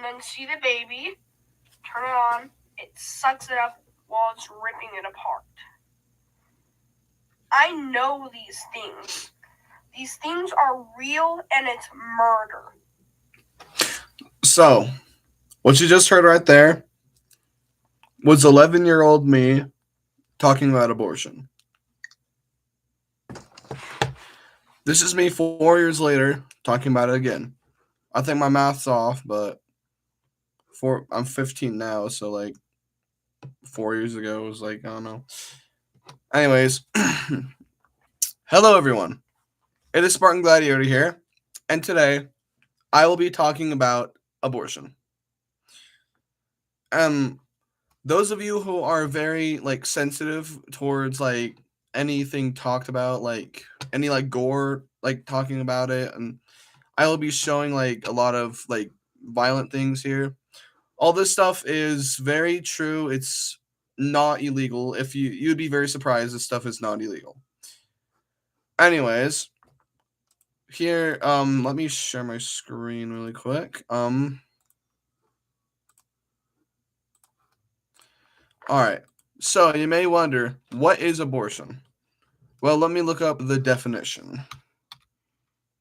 then see the baby, turn it on, it sucks it up while it's ripping it apart. I know these things. These things are real and it's murder. So, what you just heard right there was 11-year-old me talking about abortion. This is me 4 years later talking about it again. I think my math's off, but I'm 15 now, so like 4 years ago was like, I don't know. Anyways, hello everyone. It is Spartan Gladiator here, and today I will be talking about abortion. Um, those of you who are very like sensitive towards like anything talked about, like any like gore, like talking about it, and I will be showing like a lot of like violent things here. All this stuff is very true. It's not illegal. If you'd be very surprised, this stuff is not illegal. Anyways, here let me share my screen really quick. All right. So you may wonder, what is abortion? Well, let me look up the definition.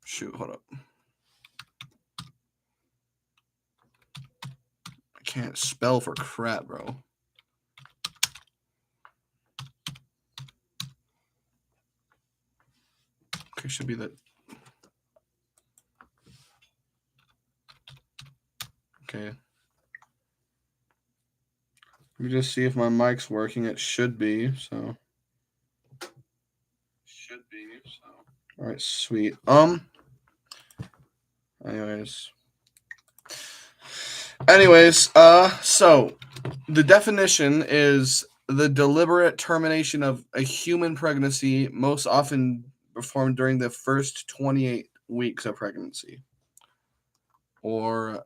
Shoot, hold up. I can't spell for crap, bro. Okay, should be the. Okay. Let me just see if my mic's working. It should be, so. All right, sweet. Anyways. So the definition is the deliberate termination of a human pregnancy, most often performed during the first 28 weeks of pregnancy. Or,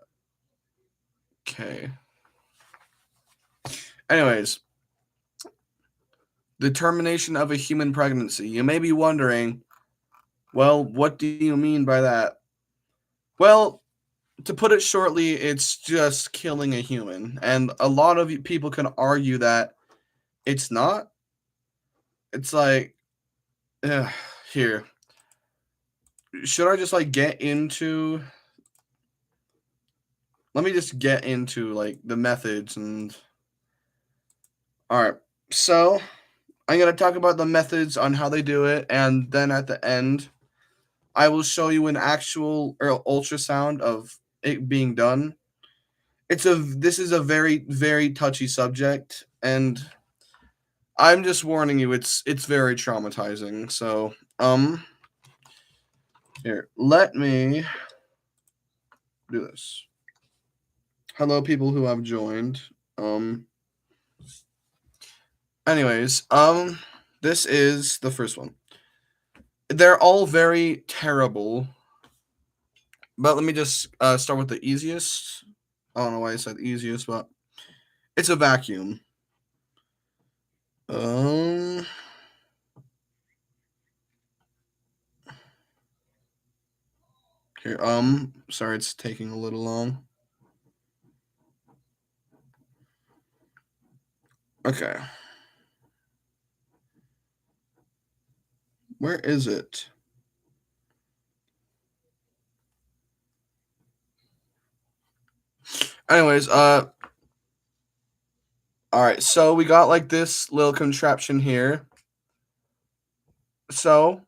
okay. Anyways, the termination of a human pregnancy. You may be wondering, well, what do you mean by that? Well, to put it shortly, it's just killing a human. And a lot of people can argue that it's not. It's like, ugh, here. Should I just like get into. Let me just get into like the methods and. Alright. So, I'm going to talk about the methods on how they do it. And then at the end, I will show you an actual or ultrasound of it being done. This is a very very touchy subject, and I'm just warning you, it's very traumatizing. So, here, let me do this. Hello people who have joined. Anyways, this is the first one. They're all very terrible. But let me just start with the easiest. I don't know why I said easiest, but it's a vacuum. Um, Here. Sorry, it's taking a little long. Okay. Where is it? Anyways, all right. So we got like this little contraption here. So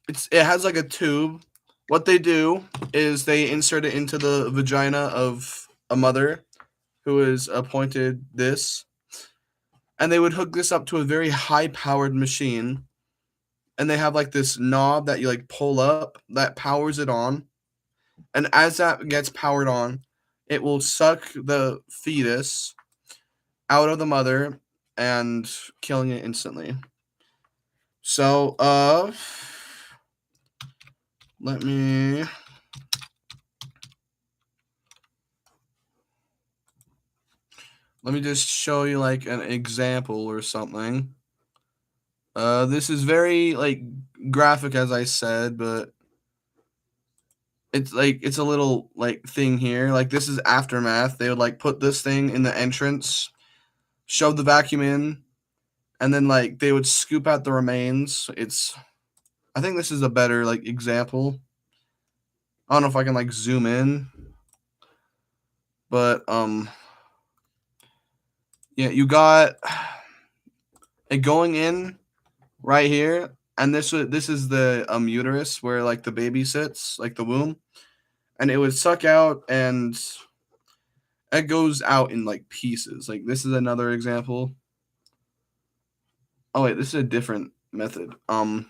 it has like a tube. What they do is they insert it into the vagina of a mother who is appointed this, and they would hook this up to a very high powered machine, and they have like this knob that you like pull up that powers it on, and as that gets powered on, it will suck the fetus out of the mother and killing it instantly. So let me just show you like an example or something. This is very like graphic, as I said, but it's like it's a little like thing here. Like this is aftermath. They would like put this thing in the entrance, shove the vacuum in, and then like they would scoop out the remains. It's I think this is a better like example. I don't know if I can like zoom in, but yeah, you got it going in right here, and this is the uterus where like the baby sits, like the womb, and it would suck out, and it goes out in like pieces. Like this is another example. Oh wait, this is a different method. I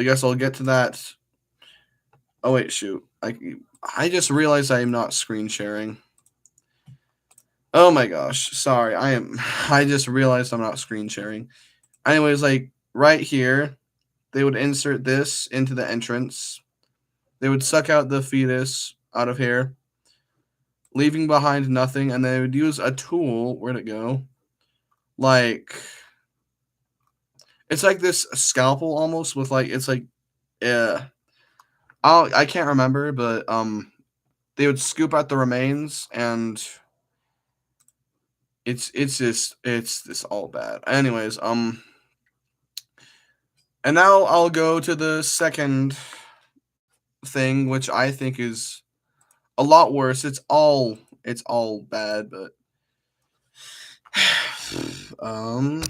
guess I'll get to that. Oh wait, shoot. I just realized I am not screen sharing. Oh my gosh, sorry. I just realized I'm not screen sharing. Anyways, like right here, they would insert this into the entrance. They would suck out the fetus out of here, leaving behind nothing, and they would use a tool. Where'd it go? Like it's like this scalpel almost with like it's like I can't remember, but they would scoop out the remains, and it's just all bad. Anyways, and now I'll go to the second thing, which I think is a lot worse. It's all bad, but um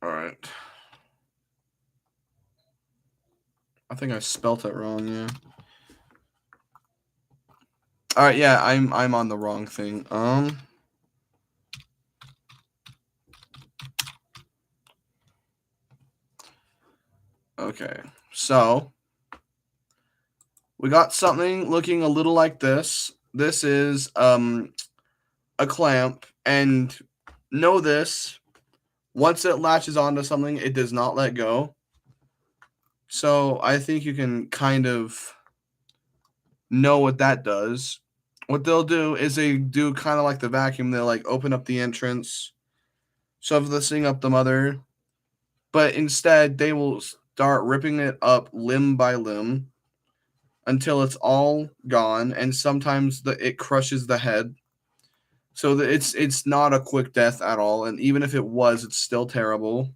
all right. I think I spelt it wrong, yeah. All right, yeah, I'm on the wrong thing. Okay. So, we got something looking a little like this. This is a clamp, and know this, once it latches onto something, it does not let go. So, I think you can kind of know what that does. What they'll do is they do kind of like the vacuum. They'll like open up the entrance, shove this thing up the mother, but instead they will start ripping it up limb by limb until it's all gone, and sometimes it crushes the head. So it's not a quick death at all, and even if it was, it's still terrible.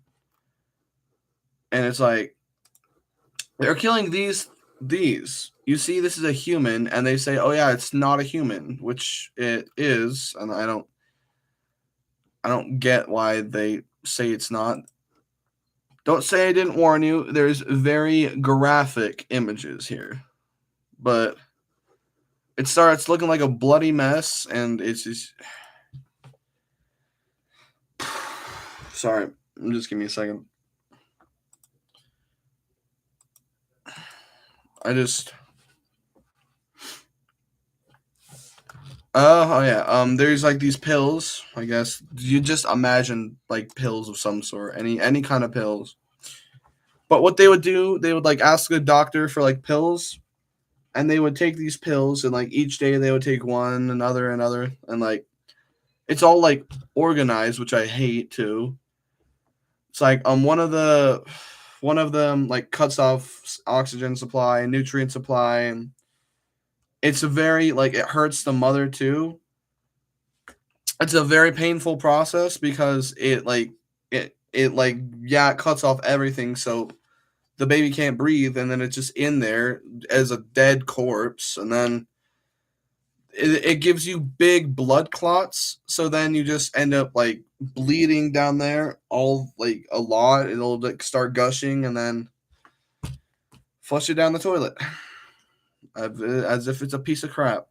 And it's like they're killing these. You see, this is a human, and they say, "Oh yeah, it's not a human," which it is, and I don't get why they say it's not. Don't say I didn't warn you. There's very graphic images here, but it starts looking like a bloody mess, and it's just. Sorry, just give me a second. I just. Oh yeah. There's like these pills. I guess you just imagine like pills of some sort, any kind of pills. But what they would do, they would like ask a doctor for like pills, and they would take these pills, and like each day they would take one, another, and like it's all like organized, which I hate too. It's like one of them like cuts off oxygen supply and nutrient supply, and it's a very like it hurts the mother too. It's a very painful process because it like yeah, it cuts off everything, so the baby can't breathe, and then it's just in there as a dead corpse, and then it gives you big blood clots, so then you just end up like bleeding down there all like a lot. It'll like start gushing and then flush it down the toilet as if it's a piece of crap.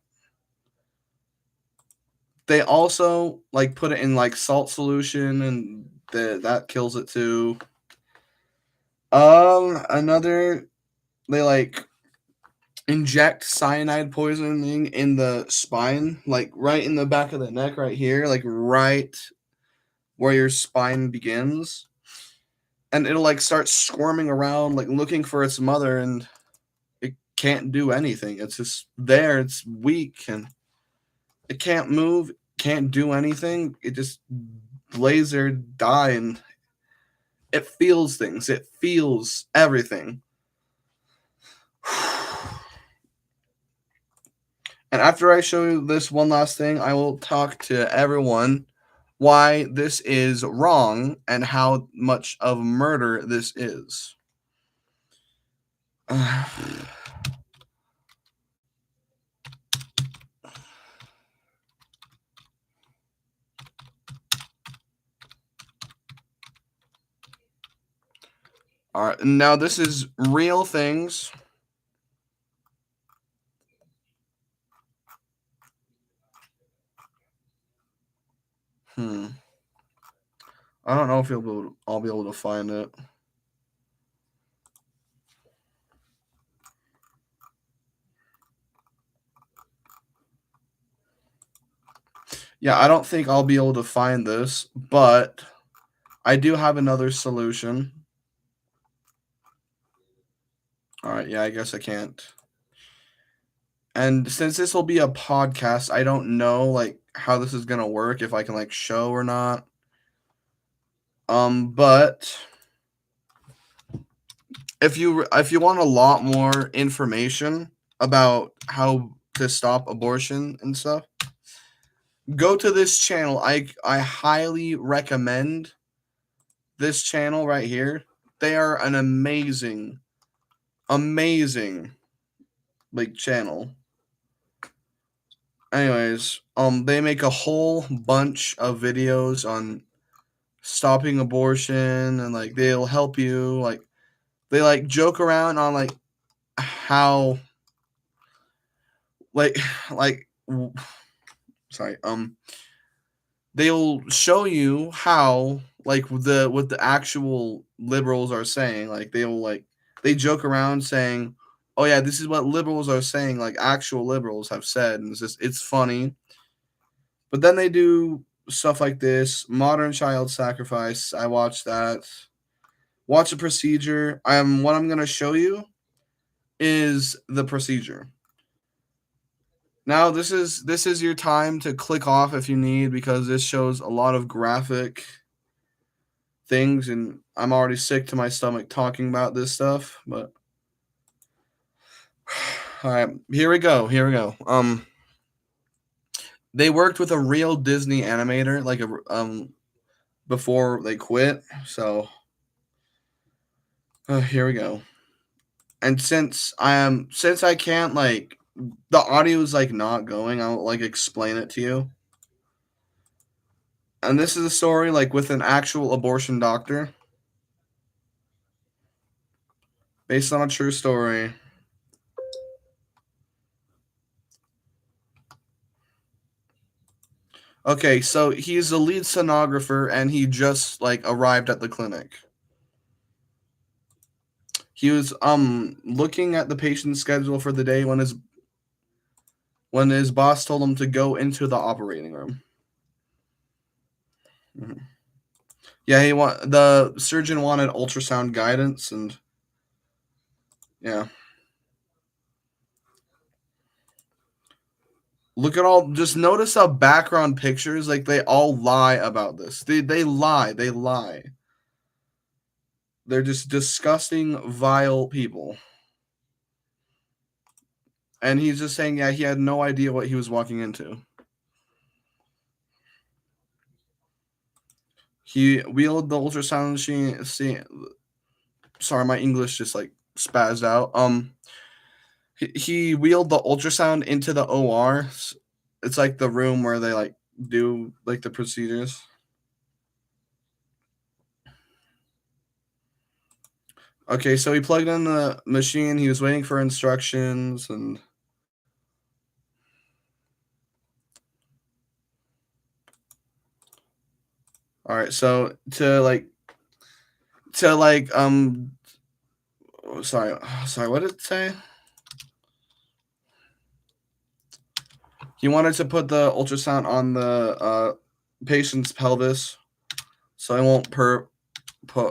They also like put it in like salt solution, and that kills it too. Another, they like inject cyanide poisoning in the spine, like right in the back of the neck, right here, like right where your spine begins, and it'll like start squirming around, like looking for its mother, and can't do anything. It's just there. It's weak and it can't move, can't do anything. It just lays there, die, and it feels things. It feels everything. And after I show you this one last thing, I will talk to everyone why this is wrong and how much of murder this is. All right, now this is real things. Hmm. I don't know if I'll be able to find it. Yeah, I don't think I'll be able to find this, but I do have another solution. All right, yeah, I guess I can't. And since this will be a podcast, I don't know like how this is going to work if I can like show or not. But if you want a lot more information about how to stop abortion and stuff, go to this channel. I highly recommend this channel right here. They are an amazing like channel. Anyways, they make a whole bunch of videos on stopping abortion and like they'll help you like they like joke around on like how like like sorry they'll show you how like what the actual liberals are saying like they'll like they joke around saying oh yeah this is what liberals are saying like actual liberals have said and it's funny but then they do stuff like this modern child sacrifice I watched that watch a procedure what I'm going to show you is the procedure. Now this is your time to click off if you need because this shows a lot of graphic things and I'm already sick to my stomach talking about this stuff, but all right, here we go. Here we go. They worked with a real Disney animator like a before they quit. So, here we go. And since I can't like the audio is like not going, I'll like explain it to you. And this is a story like with an actual abortion doctor based on a true story. Okay, so he's the lead sonographer and he just like arrived at the clinic. He was looking at the patient's schedule for the day when his boss told him to go into the operating room. Mhm. Yeah, the surgeon wanted ultrasound guidance and yeah. Look at all just notice how background pictures like they all lie about this. They lie. They lie. They're just disgusting, vile people. And he's just saying, yeah, he had no idea what he was walking into. He wheeled the ultrasound machine. Sorry, my English just like spazzed out. He wheeled the ultrasound into the OR. It's like the room where they like do like the procedures. Okay, so he plugged in the machine. He was waiting for instructions and all right. So to like sorry, what did it say? He wanted to put the ultrasound on the patient's pelvis so it won't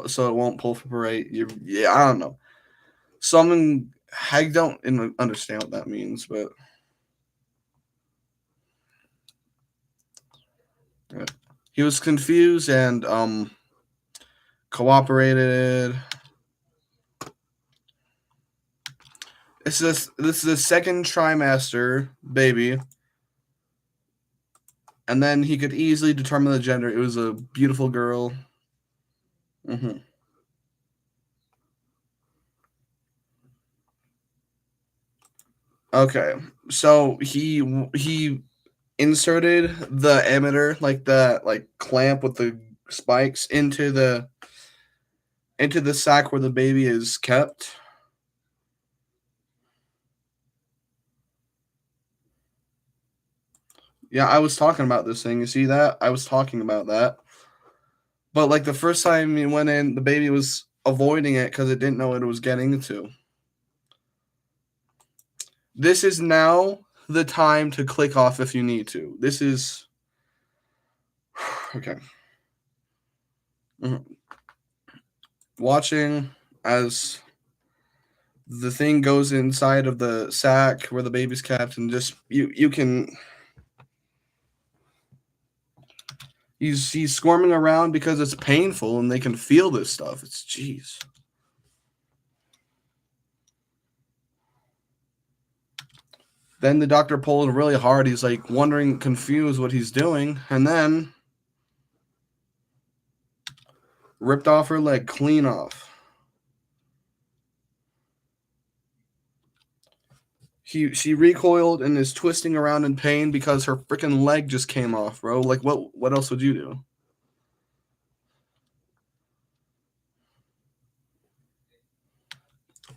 so it won't perforate. Yeah, I don't know. Something I don't understand what that means, but he was confused and cooperated. This is a second trimester baby, and then he could easily determine the gender. It was a beautiful girl. hmm Okay, so he inserted the emitter, like the clamp with the spikes, into the sack where the baby is kept. Yeah, I was talking about this thing. You see that? I was talking about that. But like the first time he went in, the baby was avoiding it because it didn't know what it was getting into. This is now the time to click off if you need to. This is okay. Mhm. Watching as the thing goes inside of the sack where the baby's kept, and just you can. He's squirming around because it's painful, and they can feel this stuff. It's jeez. Then the doctor pulled really hard. He's like wondering, confused what he's doing, and then ripped off her leg clean off. She recoiled and is twisting around in pain because her freaking leg just came off, bro. Like what else would you do?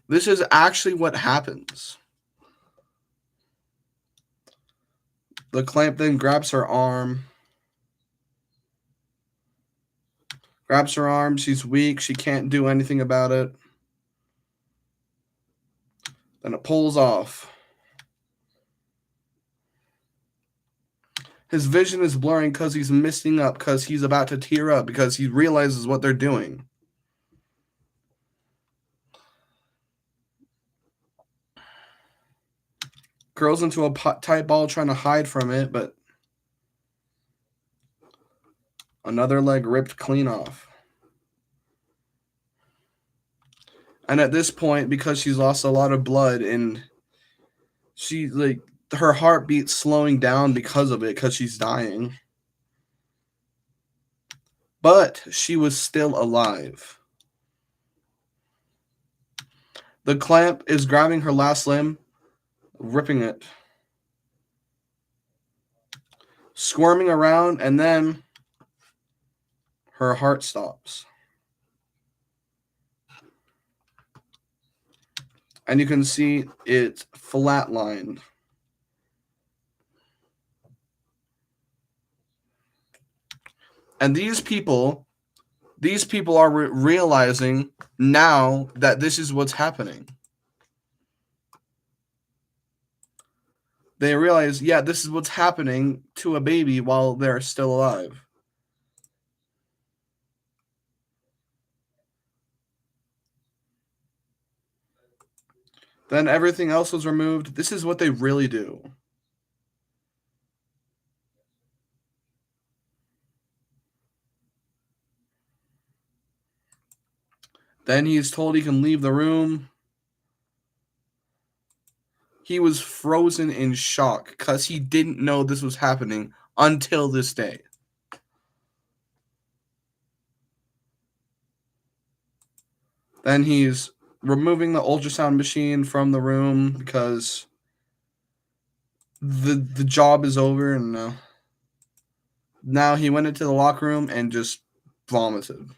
This is actually what happens. The clamp then grabs her arm. Grabs her arm. She's weak. She can't do anything about it. Then it pulls off. His vision is blurring because he's missing up, because he's about to tear up, because he realizes what they're doing. Curls into a tight ball trying to hide from it, but another leg ripped clean off. And at this point, because she's lost a lot of blood and she like her heartbeat's slowing down because of it, because she's dying. But she was still alive. The clamp is grabbing her last limb, ripping it, squirming around, and then her heart stops. And you can see it's flatlined. And these people are realizing now that this is what's happening. They realize, yeah, this is what's happening to a baby while they're still alive. Then everything else was removed. This is what they really do. Then he is told he can leave the room. He was frozen in shock because he didn't know this was happening until this day. Then he's removing the ultrasound machine from the room because the job is over, and now he went into the locker room and just vomited.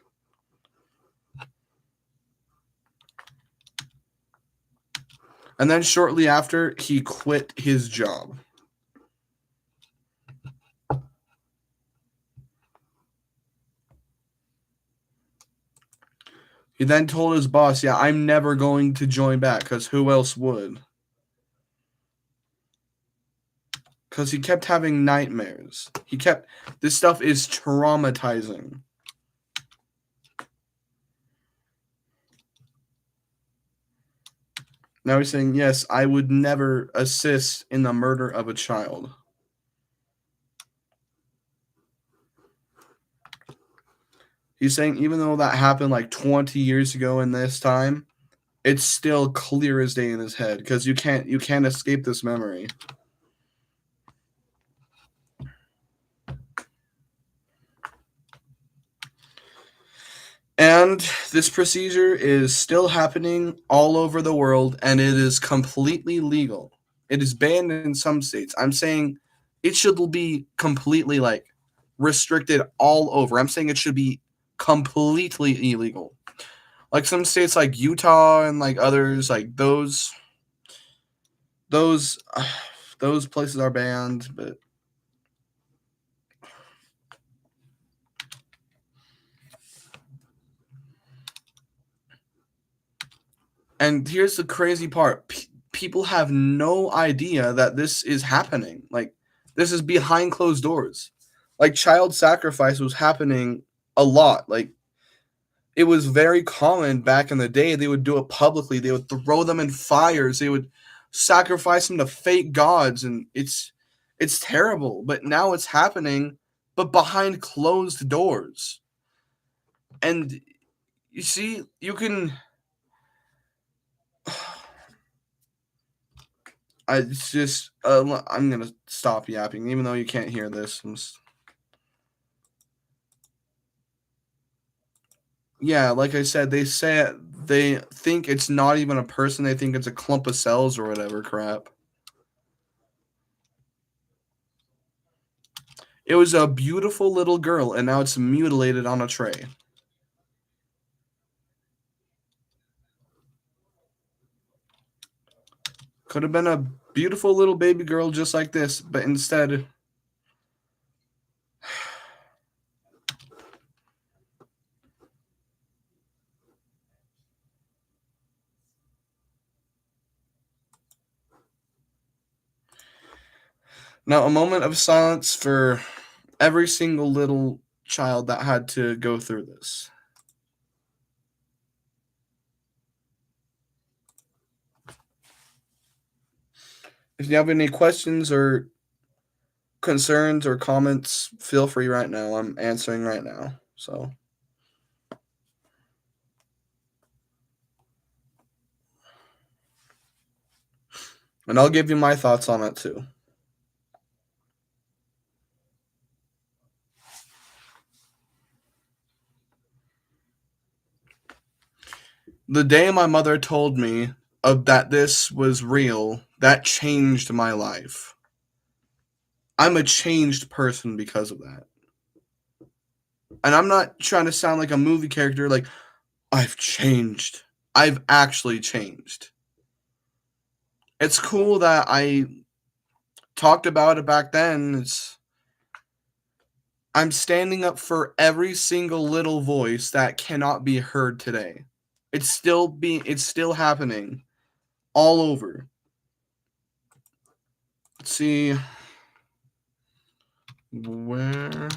And then shortly after, he quit his job. He then told his boss, yeah, I'm never going to join back, because who else would? Because he kept having nightmares. This stuff is traumatizing. Now he's saying, yes, I would never assist in the murder of a child. He's saying even though that happened like 20 years ago in this time, it's still clear as day in his head because you can't escape this memory. And this procedure is still happening all over the world and it is completely legal. It is banned in some states. I'm saying it should be completely like restricted all over. I'm saying it should be completely illegal. Like some states like Utah and like others like those those places are banned, but and here's the crazy part. People have no idea that this is happening. Like this is behind closed doors. Like child sacrifice was happening a lot. Like it was very common back in the day. They would do it publicly. They would throw them in fires. They would sacrifice them to fake gods, and it's terrible. But now it's happening, but behind closed doors. And you see, you can. It's just. I'm gonna stop yapping, even though you can't hear this. Yeah, like I said, they think it's not even a person. They think it's a clump of cells or whatever crap. It was a beautiful little girl, and now it's mutilated on a tray. Could have been a beautiful little baby girl just like this, but instead. Now, a moment of silence for every single little child that had to go through this. If you have any questions or concerns or comments, feel free right now. I'm answering right now. So, and I'll give you my thoughts on it too. The day my mother told me of that this was real, that changed my life. I'm a changed person because of that. And I'm not trying to sound like a movie character like I've changed. I've actually changed. It's cool that I talked about it back then. I'm standing up for every single little voice that cannot be heard today. It's still happening all over. Let's see where.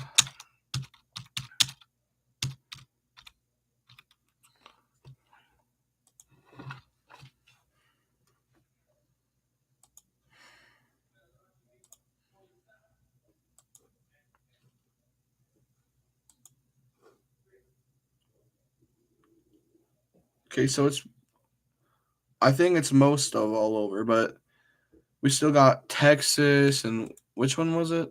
Okay, so I think it's most of all over, but we still got Texas and which one was it?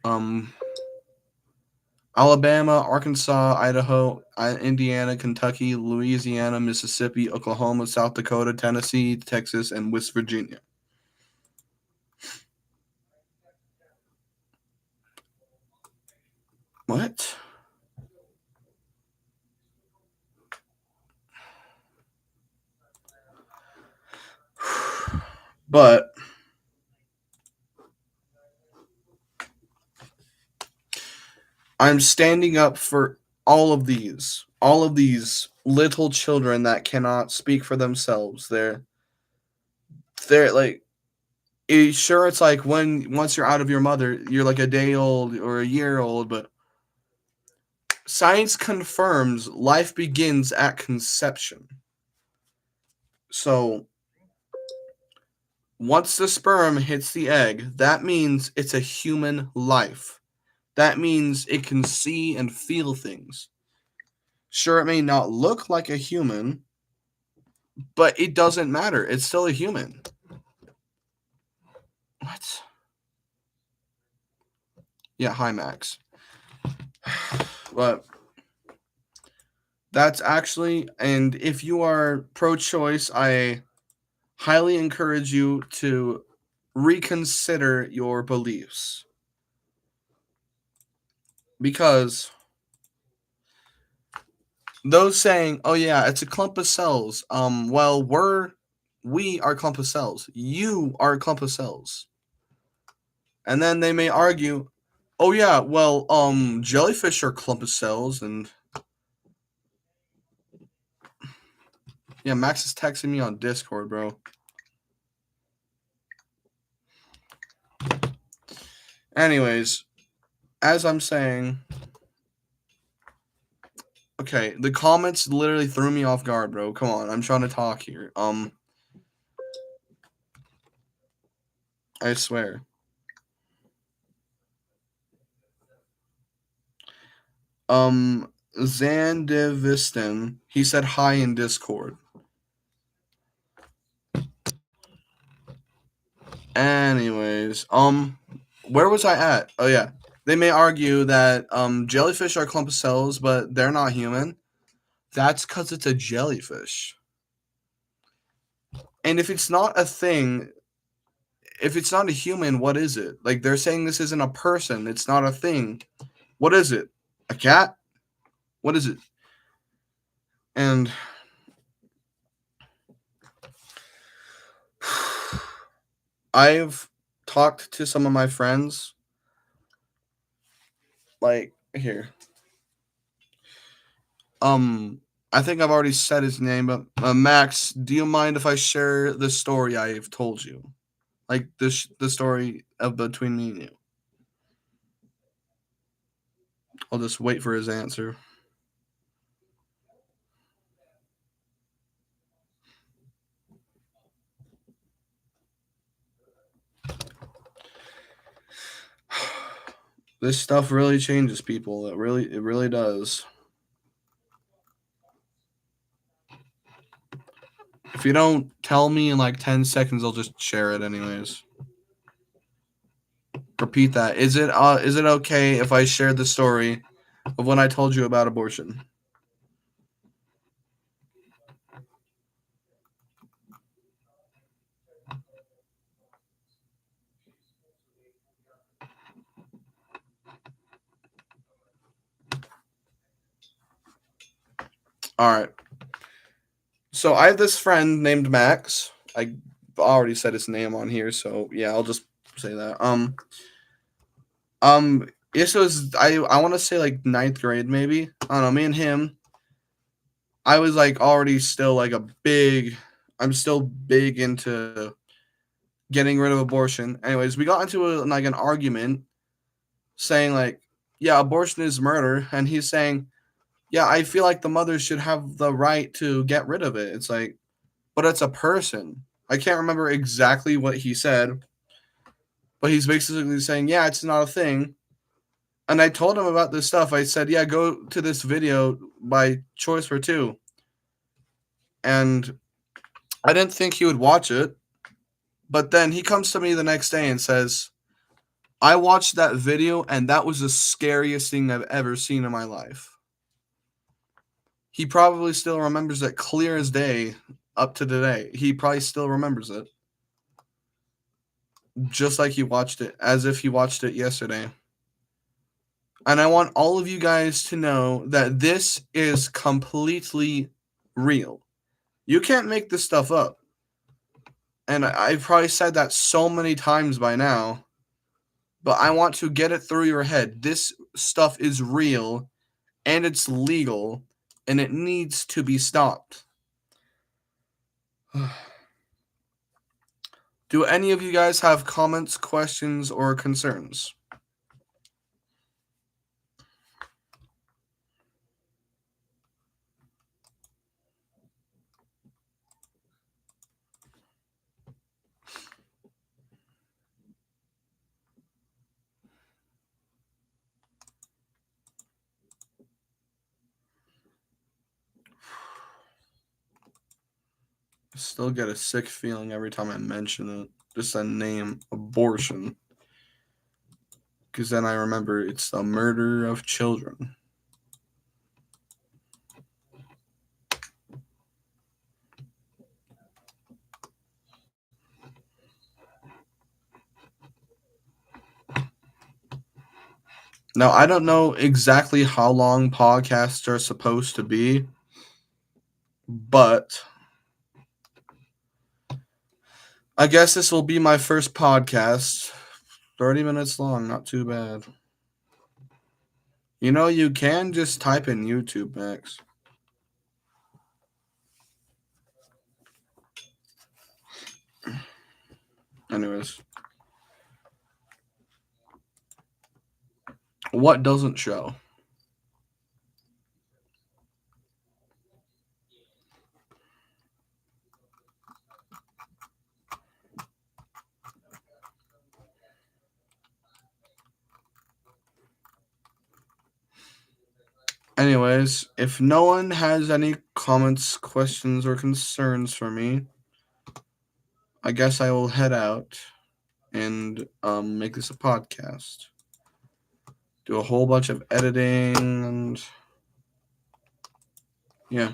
Um Alabama, Arkansas, Idaho, Indiana, Kentucky, Louisiana, Mississippi, Oklahoma, South Dakota, Tennessee, Texas, and West Virginia. What? But I'm standing up for all of these little children that cannot speak for themselves. They're like, sure, it's like when once you're out of your mother, you're like a day old or a year old, but Science confirms life begins at conception. So once the sperm hits the egg, that means it's a human life. That means it can see and feel things. Sure, it may not look like a human, but it doesn't matter. It's still a human. What? Yeah, hi, Max. But that's actually, and if you are pro choice, I highly encourage you to reconsider your beliefs. Because those saying, "Oh yeah, it's a clump of cells." Well, we are a clump of cells. You are a clump of cells. And then they may argue, "Oh yeah, well, jellyfish are a clump of cells." And yeah, Max is texting me on Discord, bro. Anyways, as I'm saying, okay, the comments literally threw me off guard, bro. Come on, I'm trying to talk here. I swear. Zandivistan, he said hi in Discord. Anyways, where was I at? Oh yeah, they may argue that jellyfish are a clump of cells, but they're not human. That's because it's a jellyfish. And if it's not a thing, if it's not a human, what is it? Like they're saying this isn't a person. It's not a thing. What is it? A cat? What is it? And I've talked to some of my friends. Like here, I think I've already said his name, but Max, do you mind if I share the story I've told you? Like the story of between me and you. I'll just wait for his answer. This stuff really changes people. It really does. If you don't tell me in like 10 seconds, I'll just share it anyways. Repeat that. Is it okay if I share the story of when I told you about abortion? All right. So I have this friend named Max. I already said his name on here, so yeah, I'll just say that. This was I want to say like ninth grade maybe. I don't know. Me and him. I was like already still like a big. I'm still big into getting rid of abortion. Anyways, we got into like an argument saying like, yeah, abortion is murder, and he's saying, yeah, I feel like the mother should have the right to get rid of it. It's like, but it's a person. I can't remember exactly what he said, but he's basically saying, yeah, it's not a thing. And I told him about this stuff. I said, yeah, go to this video by Choice for Two. And I didn't think he would watch it. But then he comes to me the next day and says, I watched that video and that was the scariest thing I've ever seen in my life. He probably still remembers it clear as day up to today. He probably still remembers it. Just like he watched it, as if he watched it yesterday. And I want all of you guys to know that this is completely real. You can't make this stuff up. And I've probably said that so many times by now, but I want to get it through your head. This stuff is real and it's legal and it needs to be stopped. Do any of you guys have comments, questions, or concerns? I still get a sick feeling every time I mention it. Just the name abortion. Because then I remember it's the murder of children. Now, I don't know exactly how long podcasts are supposed to be, but I guess this will be my first podcast. 30 minutes long, not too bad. You know, you can just type in YouTube, Max. Anyways, what doesn't show? Anyways, if no one has any comments, questions, or concerns for me, I guess I will head out and make this a podcast. Do a whole bunch of editing and yeah.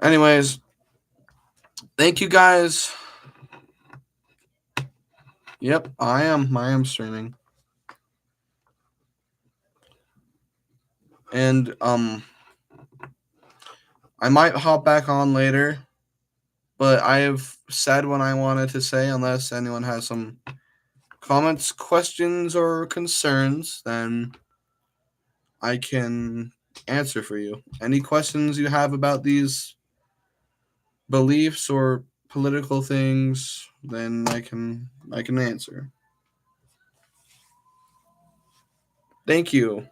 Anyways, thank you guys. Yep, I am. I am streaming. And I might hop back on later, but I have said what I wanted to say unless anyone has some comments, questions, or concerns, then I can answer for you. Any questions you have about these beliefs or political things, then I can answer. Thank you.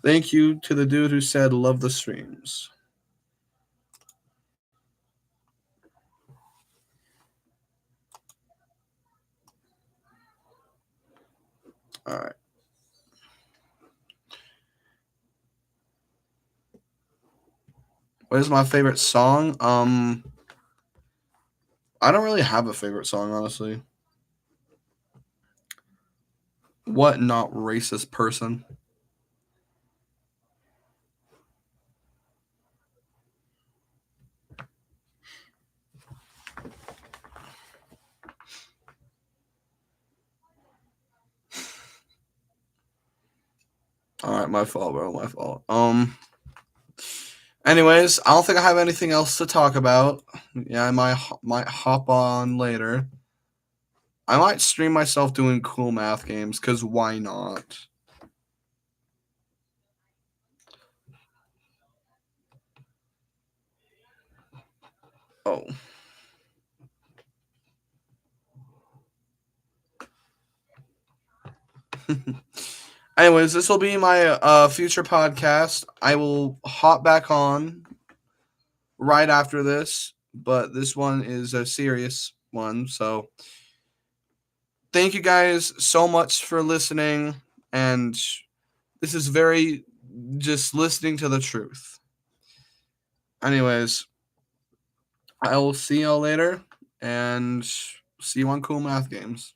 Thank you to the dude who said love the streams. All right. What is my favorite song? I don't really have a favorite song, honestly. What not racist person? All right, my fault, bro. My fault. Anyways, I don't think I have anything else to talk about. Yeah, I might hop on later. I might stream myself doing cool math games, cause why not? Oh. Anyways, this will be my future podcast. I will hop back on right after this, but this one is a serious one. So thank you guys so much for listening. And this is very just listening to the truth. Anyways, I will see y'all later and see you on Cool Math Games.